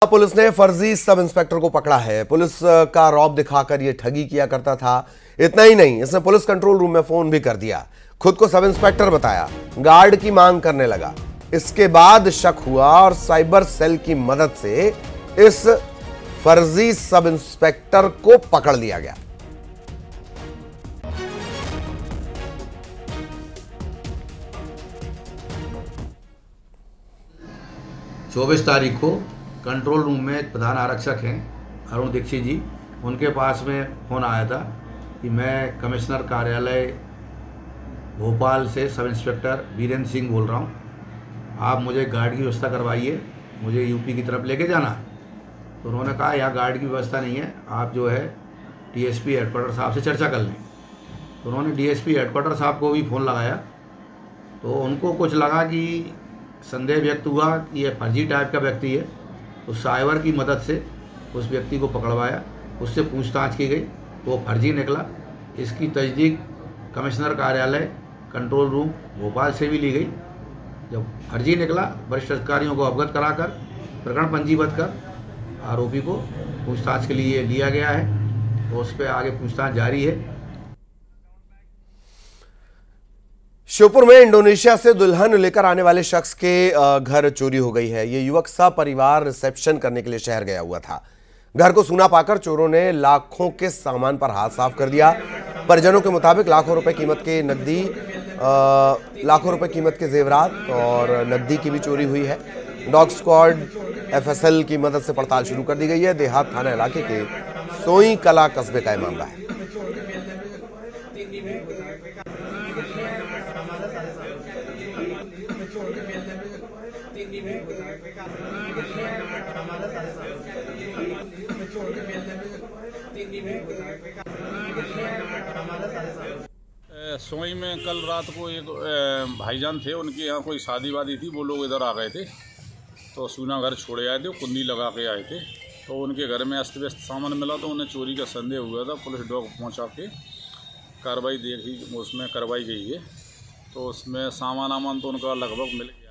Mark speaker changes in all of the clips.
Speaker 1: Police ने फर्जी sub inspector को पकड़ा है। पुलिस का रौब दिखाकर यह ठगी किया करता था। इतना ही नहीं, इसने पुलिस कंट्रोल रूम में फोन भी कर दिया। खुद को सब इंस्पेक्टर बताया, गार्ड की मांग करने लगा। इसके बाद शक हुआ और साइबर सेल की मदद से इस फर्जी सब इंस्पेक्टर को पकड़ लिया गया।
Speaker 2: चौबीस तारीख को कंट्रोल रूम में एक प्रधान आरक्षक हैं अरुण दीक्षित जी, उनके पास में फ़ोन आया था कि मैं कमिश्नर कार्यालय भोपाल से सब इंस्पेक्टर वीरेंद्र सिंह बोल रहा हूँ, आप मुझे गार्ड की व्यवस्था करवाइए, मुझे यूपी की तरफ लेके जाना। तो उन्होंने कहा यहाँ गार्ड की व्यवस्था नहीं है, आप जो है डीएसपी हेडक्वार्टर साहब से चर्चा कर लें। तो उन्होंने डीएसपी हेडक्वार्टर साहब को भी फ़ोन लगाया, तो उनको कुछ लगा कि संदेह व्यक्त हुआ कि यह फर्जी टाइप का व्यक्ति है। तो साइबर की मदद से उस व्यक्ति को पकड़वाया, उससे पूछताछ की गई, वो फर्जी निकला। इसकी तस्दीक कमिश्नर कार्यालय कंट्रोल रूम भोपाल से भी ली गई। जब फर्जी निकला, वरिष्ठ अधिकारियों को अवगत कराकर प्रकरण पंजीबद्ध कर आरोपी को पूछताछ के लिए लिया गया है, तो उस पर आगे पूछताछ जारी है।
Speaker 1: श्योपुर में इंडोनेशिया से दुल्हन लेकर आने वाले शख्स के घर चोरी हो गई है। ये युवक सपरिवार रिसेप्शन करने के लिए शहर गया हुआ था। घर को सूना पाकर चोरों ने लाखों के सामान पर हाथ साफ कर दिया। परिजनों के मुताबिक लाखों रुपए कीमत के जेवरात और नकदी की भी चोरी हुई है। डॉग स्क्वाड एफएसएल की मदद से पड़ताल शुरू कर दी गई है। देहात थाना इलाके के सोई कला कस्बे का यह मामला है।
Speaker 3: सोई में कल रात को एक भाईजान थे, उनके यहाँ कोई शादी वादी थी, वो लोग इधर आ गए थे। तो सूना घर छोड़े आए थे, कुंडी लगा के आए थे। तो उनके घर में अस्त व्यस्त सामान मिला, तो उन्हें चोरी का संदेह हुआ था। पुलिस डॉग पहुँचा के कार्रवाई देखी, उसमें करवाई गई है। तो उसमें सामान तो उनका लगभग मिल गया है।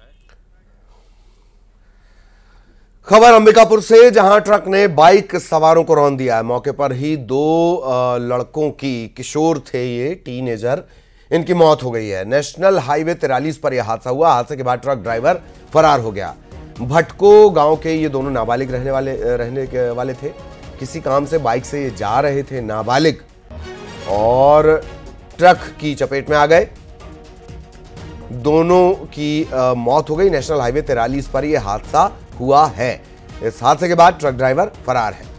Speaker 1: खबर अंबिकापुर से, जहां ट्रक ने बाइक सवारों को रौंद दिया है। मौके पर ही दो लड़कों की, किशोर थे ये, टीनेजर, इनकी मौत हो गई है। नेशनल हाईवे 43 पर यह हादसा हुआ। हादसे के बाद ट्रक ड्राइवर फरार हो गया। भटको गांव के ये दोनों नाबालिग रहने वाले थे। किसी काम से बाइक से ये जा रहे थे नाबालिग, और ट्रक की चपेट में आ गए। दोनों की मौत हो गई। नेशनल हाईवे 43 पर यह हादसा हुआ है। इस हादसे के बाद ट्रक ड्राइवर फरार है।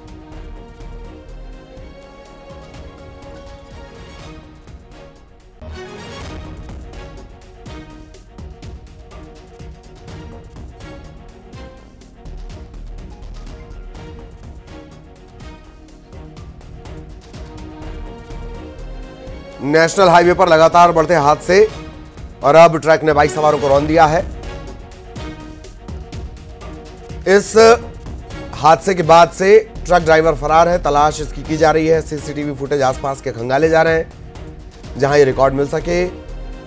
Speaker 1: नेशनल हाईवे पर लगातार बढ़ते हादसे, और अब ट्रक ने बाइक सवारों को रौंद दिया है। इस हादसे के बाद से ट्रक ड्राइवर फरार है। तलाश इसकी की जा रही है। सीसीटीवी फुटेज आसपास के खंगाले जा रहे हैं, जहां ये रिकॉर्ड मिल सके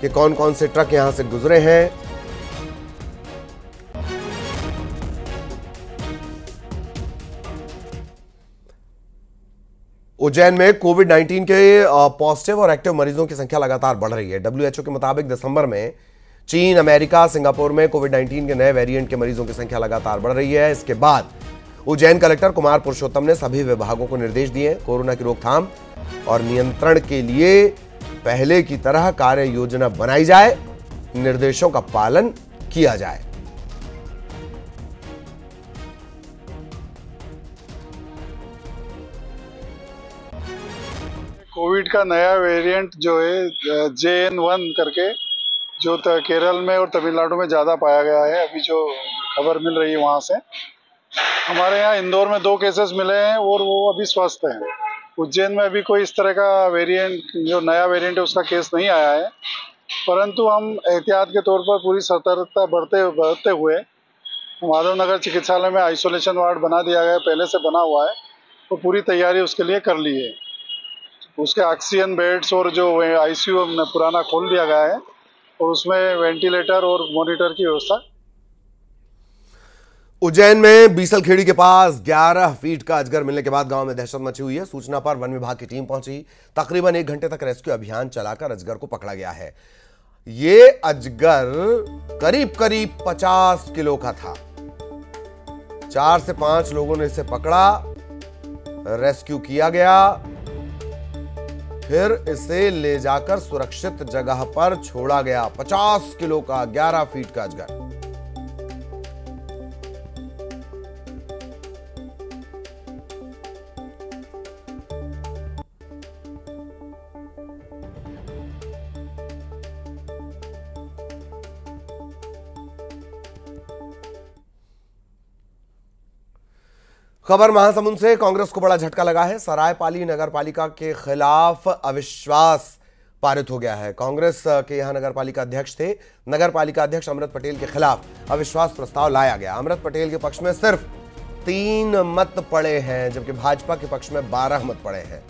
Speaker 1: कि कौन कौन से ट्रक यहां से गुजरे हैं। उज्जैन में कोविड-19 के पॉजिटिव और एक्टिव मरीजों की संख्या लगातार बढ़ रही है। डब्ल्यूएचओ के मुताबिक दिसंबर में चीन, अमेरिका, सिंगापुर में कोविड-19 के नए वेरिएंट के मरीजों की संख्या लगातार बढ़ रही है। इसके बाद उज्जैन कलेक्टर कुमार पुरुषोत्तम ने सभी विभागों को निर्देश दिए, कोरोना की रोकथाम और नियंत्रण के लिए पहले की तरह कार्य योजना बनाई जाए, निर्देशों का पालन किया जाए।
Speaker 4: कोविड का नया वेरिएंट जो है JN1 करके, जो केरल में और तमिलनाडु में ज़्यादा पाया गया है, अभी जो खबर मिल रही है वहाँ से। हमारे यहाँ इंदौर में 2 केसेस मिले हैं और वो अभी स्वस्थ हैं। उज्जैन में अभी कोई इस तरह का वेरिएंट, जो नया वेरिएंट है, उसका केस नहीं आया है। परंतु हम एहतियात के तौर पर पूरी सतर्कता बरतते हुए माधवनगर चिकित्सालय में आइसोलेशन वार्ड बना दिया गया, पहले से बना हुआ है, तो पूरी तैयारी उसके लिए कर ली है। उसके ऑक्सीजन बेड्स और जो ICU पुराना खोल दिया गया है, और उसमें वेंटिलेटर और मॉनिटर की व्यवस्था
Speaker 1: उज्जैन में बीसलखेड़ी के पास 11 फीट का अजगर मिलने के बाद गांव में दहशत मची हुई है। सूचना पर वन विभाग की टीम पहुंची। तकरीबन 1 घंटे तक रेस्क्यू अभियान चलाकर अजगर को पकड़ा गया है। ये अजगर करीब करीब 50 किलो का था। 4 से 5 लोगों ने इसे पकड़ा, रेस्क्यू किया गया, फिर इसे ले जाकर सुरक्षित जगह पर छोड़ा गया। 50 किलो का 11 फीट का अजगर। खबर महासमुंद से कांग्रेस को बड़ा झटका लगा है। सरायपाली नगरपालिका के खिलाफ अविश्वास पारित हो गया है। कांग्रेस के यहां नगरपालिका अध्यक्ष थे। नगरपालिका अध्यक्ष अमृत पटेल के खिलाफ अविश्वास प्रस्ताव लाया गया। अमृत पटेल के पक्ष में सिर्फ 3 मत पड़े हैं, जबकि भाजपा के पक्ष में 12 मत पड़े हैं।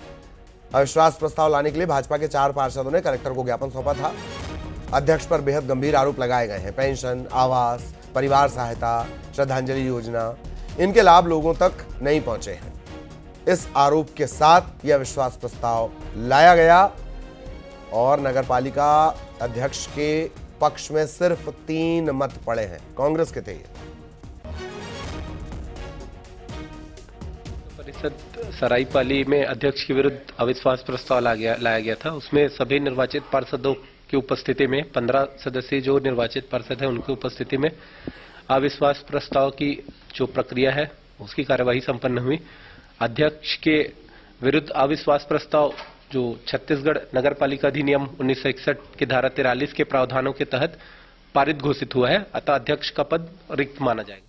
Speaker 1: अविश्वास प्रस्ताव लाने के लिए भाजपा के 4 पार्षदों ने कलेक्टर को ज्ञापन सौंपा था। अध्यक्ष पर बेहद गंभीर आरोप लगाए गए हैं। पेंशन, आवास, परिवार सहायता, श्रद्धांजलि योजना, इनके लाभ लोगों तक नहीं पहुंचे हैं। इस आरोप के साथ यह विश्वास प्रस्ताव लाया गया और नगरपालिका अध्यक्ष के पक्ष में सिर्फ 3 मत पड़े हैं। कांग्रेस के थे ये।
Speaker 5: परिषद सरायपाली में अध्यक्ष के विरुद्ध अविश्वास प्रस्ताव लाया गया था। उसमें सभी निर्वाचित पार्षदों की उपस्थिति में 15 सदस्यीय जो निर्वाचित पार्षद हैं उनकी उपस्थिति में अविश्वास प्रस्ताव की जो प्रक्रिया है उसकी कार्यवाही संपन्न हुई। अध्यक्ष के विरुद्ध अविश्वास प्रस्ताव जो छत्तीसगढ़ नगरपालिका अधिनियम 1961 की धारा 43 के प्रावधानों के तहत पारित घोषित हुआ है, अतः अध्यक्ष का पद रिक्त माना जाएगा।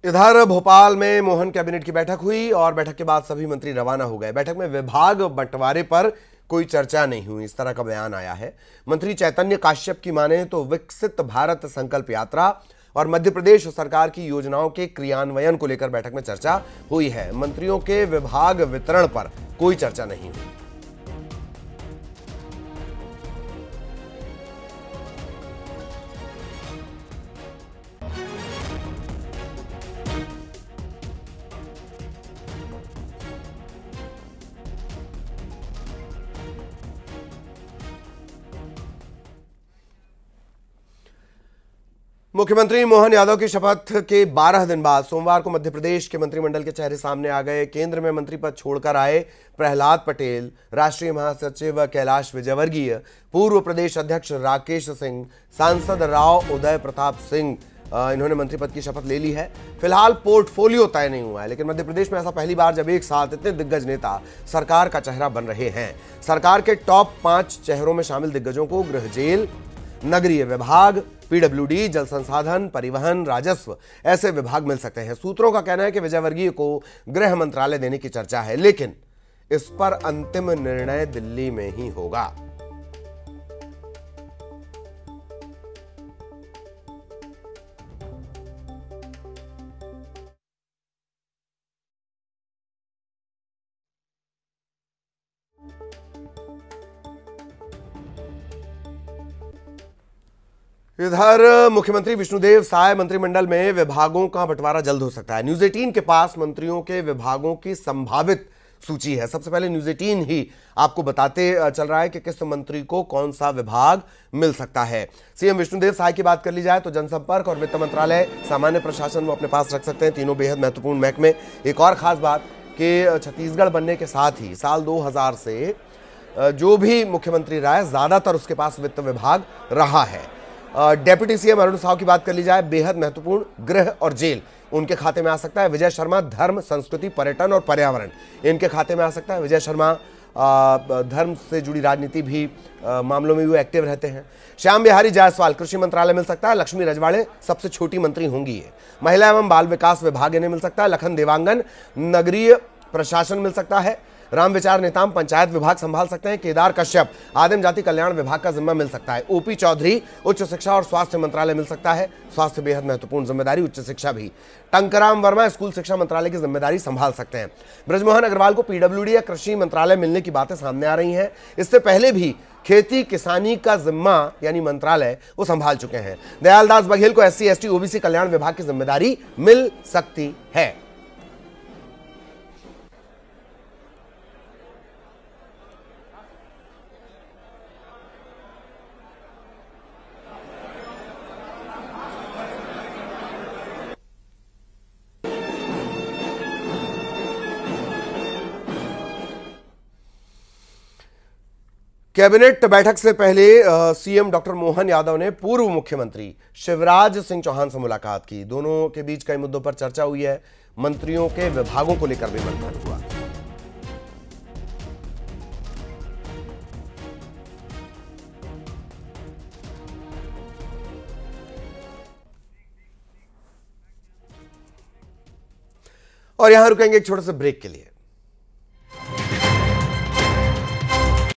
Speaker 1: इधर भोपाल में मोहन कैबिनेट की बैठक हुई और बैठक के बाद सभी मंत्री रवाना हो गए। बैठक में विभाग बंटवारे पर कोई चर्चा नहीं हुई, इस तरह का बयान आया है। मंत्री चैतन्य काश्यप की माने तो विकसित भारत संकल्प यात्रा और मध्य प्रदेश सरकार की योजनाओं के क्रियान्वयन को लेकर बैठक में चर्चा हुई है। मंत्रियों के विभाग वितरण पर कोई चर्चा नहीं हुई। मुख्यमंत्री मोहन यादव की शपथ के 12 दिन बाद सोमवार को मध्य प्रदेश के मंत्रिमंडल के चेहरे सामने आ गए। केंद्र में मंत्री पद छोड़कर आए प्रहलाद पटेल, राष्ट्रीय महासचिव कैलाश विजयवर्गीय, पूर्व प्रदेश अध्यक्ष राकेश सिंह, सांसद राव उदय प्रताप सिंह, इन्होंने मंत्री पद की शपथ ले ली है। फिलहाल पोर्टफोलियो तय नहीं हुआ है, लेकिन मध्य प्रदेश में ऐसा पहली बार जब एक साथ इतने दिग्गज नेता सरकार का चेहरा बन रहे हैं। सरकार के टॉप 5 चेहरों में शामिल दिग्गजों को गृह जेल, नगरीय विभाग, पीडब्ल्यूडी, जल संसाधन, परिवहन, राजस्व ऐसे विभाग मिल सकते हैं। सूत्रों का कहना है कि विजयवर्गीय को गृह मंत्रालय देने की चर्चा है, लेकिन इस पर अंतिम निर्णय दिल्ली में ही होगा। इधर मुख्यमंत्री विष्णुदेव साय मंत्रिमंडल में विभागों का बंटवारा जल्द हो सकता है। न्यूज 18 के पास मंत्रियों के विभागों की संभावित सूची है। सबसे पहले न्यूज 18 ही आपको बताते चल रहा है कि किस मंत्री को कौन सा विभाग मिल सकता है। सीएम विष्णुदेव साय की बात कर ली जाए तो जनसंपर्क और वित्त मंत्रालय, सामान्य प्रशासन वो अपने पास रख सकते हैं। तीनों बेहद महत्वपूर्ण महकमे। एक और खास बात कि छत्तीसगढ़ बनने के साथ ही साल 2000 से जो भी मुख्यमंत्री रहा है, ज्यादातर उसके पास वित्त विभाग रहा है। डेप्यूटी सीएम अरुण साव की बात कर ली जाए, बेहद महत्वपूर्ण गृह और जेल उनके खाते में आ सकता है। विजय शर्मा धर्म, संस्कृति, पर्यटन और पर्यावरण इनके खाते में आ सकता है। विजय शर्मा धर्म से जुड़ी राजनीति भी मामलों में भी एक्टिव रहते हैं। श्याम बिहारी जायसवाल कृषि मंत्रालय मिल सकता है। लक्ष्मी रजवाड़े सबसे छोटी मंत्री होंगी ये। महिला एवं बाल विकास विभाग इन्हें मिल सकता है। लखन देवांगन नगरीय प्रशासन मिल सकता है। राम विचार नेताम पंचायत विभाग संभाल सकते हैं। केदार कश्यप आदिम जाति कल्याण विभाग का जिम्मा मिल सकता है। ओपी चौधरी उच्च शिक्षा और स्वास्थ्य मंत्रालय मिल सकता है। स्वास्थ्य बेहद महत्वपूर्ण जिम्मेदारी, उच्च शिक्षा भी। टंकराम वर्मा स्कूल शिक्षा मंत्रालय की जिम्मेदारी संभाल सकते हैं। ब्रजमोहन अग्रवाल को पीडब्ल्यूडी या कृषि मंत्रालय मिलने की बातें सामने आ रही हैं। इससे पहले भी खेती किसानी का जिम्मा यानी मंत्रालय वो संभाल चुके हैं। दयालदास बघेल को SC ST OBC कल्याण विभाग की जिम्मेदारी मिल सकती है। कैबिनेट बैठक से पहले सीएम डॉक्टर मोहन यादव ने पूर्व मुख्यमंत्री शिवराज सिंह चौहान से मुलाकात की। दोनों के बीच कई मुद्दों पर चर्चा हुई है। मंत्रियों के विभागों को लेकर भी मंथन हुआ। और यहां रुकेंगे एक छोटे से ब्रेक के लिए।